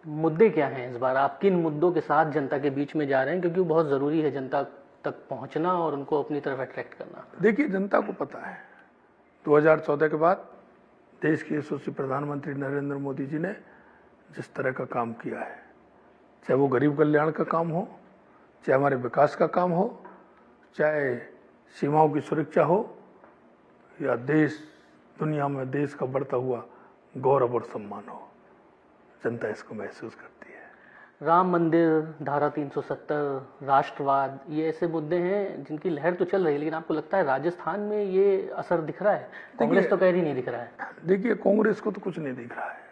मुद्दे क्या हैं इस बार? आप किन मुद्दों के साथ जनता के बीच में जा रहे हैं, क्योंकि वो बहुत जरूरी है जनता तक पहुंचना और उनको अपनी तरफ अट्रैक्ट करना? देखिए, जनता को पता है 2014 के बाद देश के यशस्वी प्रधानमंत्री नरेंद्र मोदी जी ने जिस तरह का काम किया है, चाहे वो गरीब कल्याण का काम हो, चाहे हमारे विकास का काम हो, चाहे सीमाओं की सुरक्षा हो, या देश दुनिया में देश का बढ़ता हुआ गौरव और सम्मान हो, जनता इसको महसूस करती है। राम मंदिर, धारा 370, राष्ट्रवाद, ये ऐसे मुद्दे हैं जिनकी लहर तो चल रही है, लेकिन आपको लगता है राजस्थान में ये असर दिख रहा है? कांग्रेस तो कह रही नहीं दिख रहा है। देखिए, कांग्रेस को तो कुछ नहीं दिख रहा है।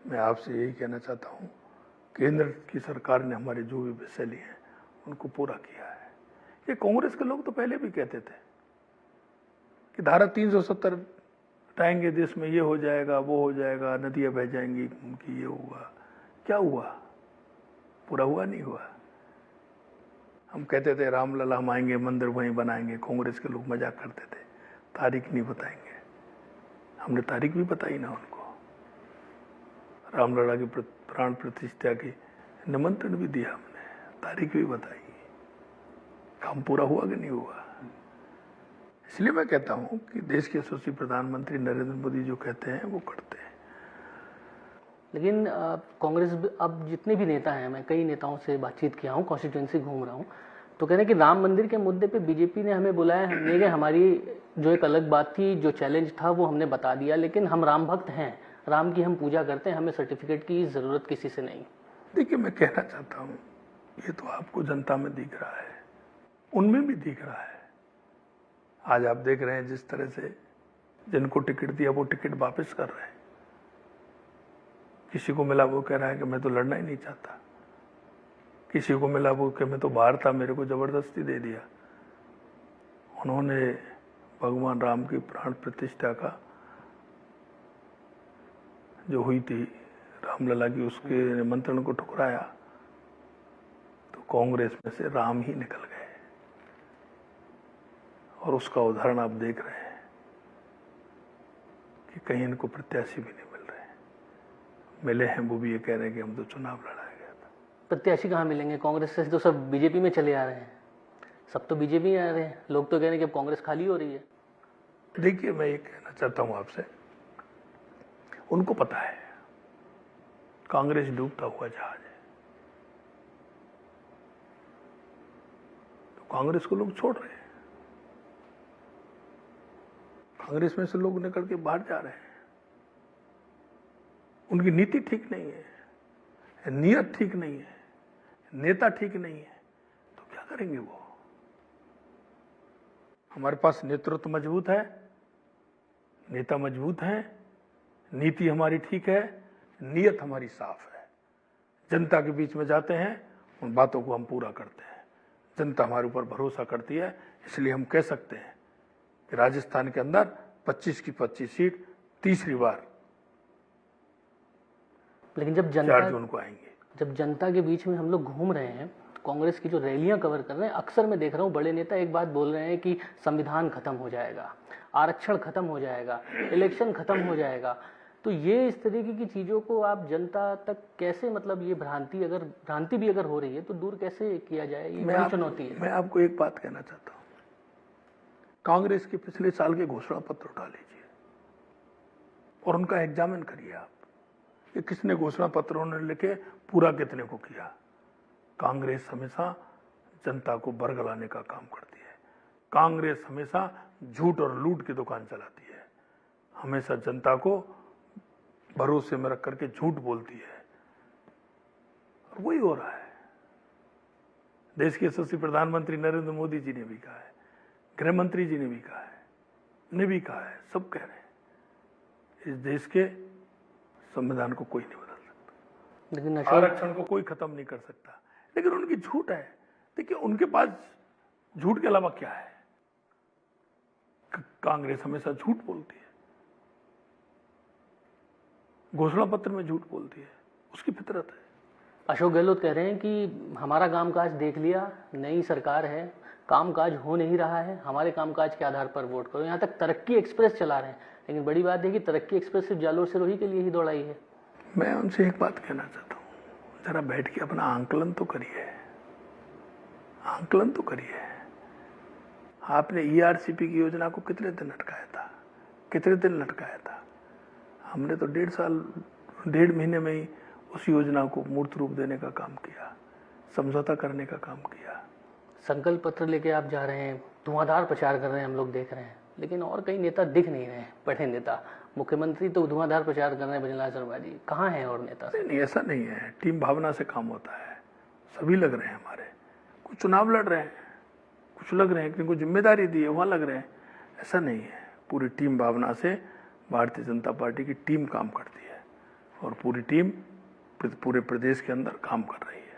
मैं आपसे यही कहना चाहता हूं, केंद्र की सरकार ने हमारे जो भी विषय लिए हैं उनको पूरा किया है। ये कांग्रेस के लोग तो पहले भी कहते थे कि धारा 370 हटाएंगे, देश में ये हो जाएगा, वो हो जाएगा, नदियां बह जाएंगी, उनकी ये हुआ। क्या हुआ? पूरा हुआ? नहीं हुआ। हम कहते थे रामलला हम आएंगे, मंदिर वहीं बनाएंगे, कांग्रेस के लोग मजाक करते थे, तारीख नहीं बताएंगे। हमने तारीख भी बताई ना उनको। रामलला की प्राण प्रतिष्ठा की निमंत्रण भी दिया हमने, तारीख भी बताई। काम पूरा हुआ कि नहीं हुआ? इसलिए मैं कहता हूं कि देश के यशस्वी प्रधानमंत्री नरेंद्र मोदी जो कहते हैं वो करते हैं। लेकिन कांग्रेस अब जितने भी नेता हैं, मैं कई नेताओं से बातचीत किया हूं, कॉन्स्टिट्यूएंसी घूम रहा हूं, तो कह रहे हैं कि राम मंदिर के मुद्दे पे बीजेपी ने हमें बुलाया, हमने गए, हमारी जो एक अलग बात थी, जो चैलेंज था वो हमने बता दिया, लेकिन हम राम भक्त हैं, राम की हम पूजा करते हैं, हमें सर्टिफिकेट की जरूरत किसी से नहीं। देखिए, मैं कहना चाहता हूँ, ये तो आपको जनता में दिख रहा है, उनमें भी दिख रहा है। आज आप देख रहे हैं जिस तरह से जिनको टिकट दिया वो टिकट वापस कर रहे हैं। किसी को मिला वो कह रहा है कि मैं तो लड़ना ही नहीं चाहता, किसी को मिला वो कि मैं तो बाहर था, मेरे को जबरदस्ती दे दिया। उन्होंने भगवान राम की प्राण प्रतिष्ठा का जो हुई थी रामलला की, उसके निमंत्रण को ठुकराया, तो कांग्रेस में से राम ही निकल गए। और उसका उदाहरण आप देख रहे हैं कि कहीं इनको प्रत्याशी भी नहीं मिल रहे। मिले हैं वो भी ये कह रहे हैं कि हम तो चुनाव लड़ाया गया था। प्रत्याशी कहाँ मिलेंगे? कांग्रेस से तो सब बीजेपी में चले आ रहे हैं, सब तो बीजेपी आ रहे हैं। लोग तो कह रहे हैं कि अब कांग्रेस खाली हो रही है। देखिए, मैं ये कहना चाहता हूं आपसे, उनको पता है कांग्रेस डूबता हुआ जहाज है, तो कांग्रेस को लोग छोड़ रहे हैं। कांग्रेस में से लोग निकल के बाहर जा रहे हैं। उनकी नीति ठीक नहीं है, नियत ठीक नहीं है, नेता ठीक नहीं है, तो क्या करेंगे वो? हमारे पास नेतृत्व मजबूत है, नेता मजबूत है, नीति हमारी ठीक है, नियत हमारी साफ है। जनता के बीच में जाते हैं, उन बातों को हम पूरा करते हैं। जनता हमारे ऊपर भरोसा करती है, इसलिए हम कह सकते हैं कि राजस्थान के अंदर 25 की 25 सीट तीसरी बार लेकिन जब 4 जून को आएंगे। जब जनता के बीच में हम लोग घूम रहे हैं, तो कांग्रेस की जो रैलियां कवर कर रहे हैं, अक्सर मैं देख रहा हूं बड़े नेता एक बात बोल रहे हैं कि संविधान खत्म हो जाएगा, आरक्षण खत्म हो जाएगा, इलेक्शन खत्म हो जाएगा। तो ये इस तरीके की चीजों को आप जनता तक कैसे, मतलब ये भ्रांति भी अगर हो रही है तो दूर कैसे किया जाए? ये बड़ी चुनौती है। मैं आपको एक बात कहना चाहता हूं, कांग्रेस के पिछले साल के घोषणा पत्र उठा लीजिए और उनका एग्जामिन करिए आप कि किसने घोषणा पत्र उन्होंने लिखे, पूरा कितने को किया। कांग्रेस हमेशा जनता को बरगलाने का काम करती है। कांग्रेस हमेशा झूठ और लूट की दुकान चलाती है, हमेशा जनता को भरोसे में रख करके झूठ बोलती है, और वही हो रहा है। देश के यशस्वी प्रधानमंत्री नरेंद्र मोदी जी ने भी कहा है, गृह मंत्री जी ने भी कहा है, सब कह रहे हैं, इस देश के संविधान को कोई नहीं बदल सकता, लेकिन आरक्षण को कोई खत्म नहीं कर सकता। लेकिन उनकी झूठ है। देखिए, उनके पास झूठ के अलावा क्या है? कांग्रेस हमेशा झूठ बोलती है, घोषणा पत्र में झूठ बोलती है, उसकी फितरत है। अशोक गहलोत कह रहे हैं कि हमारा कामकाज देख लिया, नई सरकार है, कामकाज हो नहीं रहा है, हमारे कामकाज के आधार पर वोट करो। यहाँ तक तरक्की एक्सप्रेस चला रहे हैं, लेकिन बड़ी बात है कि तरक्की एक्सप्रेस सिर्फ जालोर सिरोही के लिए ही दौड़ाई है। मैं उनसे एक बात कहना चाहता हूँ, जरा बैठ के अपना आंकलन तो करिए, आंकलन तो करिए। आपने ईआरसीपी की योजना को कितने दिन लटकाया था, कितने दिन लटकाया था? हमने तो 1.5 महीने में ही उस योजना को मूर्त रूप देने का काम किया, समझौता करने का काम किया। संकल्प पत्र लेके आप जा रहे हैं, धुआंधार प्रचार कर रहे हैं, हम लोग देख रहे हैं, लेकिन और कई नेता दिख नहीं रहे हैं, बड़े नेता। मुख्यमंत्री तो धुआंधार प्रचार कर रहे हैं भजनलाल शर्मा जी, कहाँ हैं और नेता? नहीं, ऐसा नहीं है, टीम भावना से काम होता है। सभी लग रहे हैं हमारे, कुछ चुनाव लड़ रहे हैं, कुछ लग रहे हैं, किनको जिम्मेदारी दी है वहाँ लग रहे हैं, ऐसा नहीं है। पूरी टीम भावना से भारतीय जनता पार्टी की टीम काम करती है और पूरी टीम पूरे प्रदेश के अंदर काम कर रही है।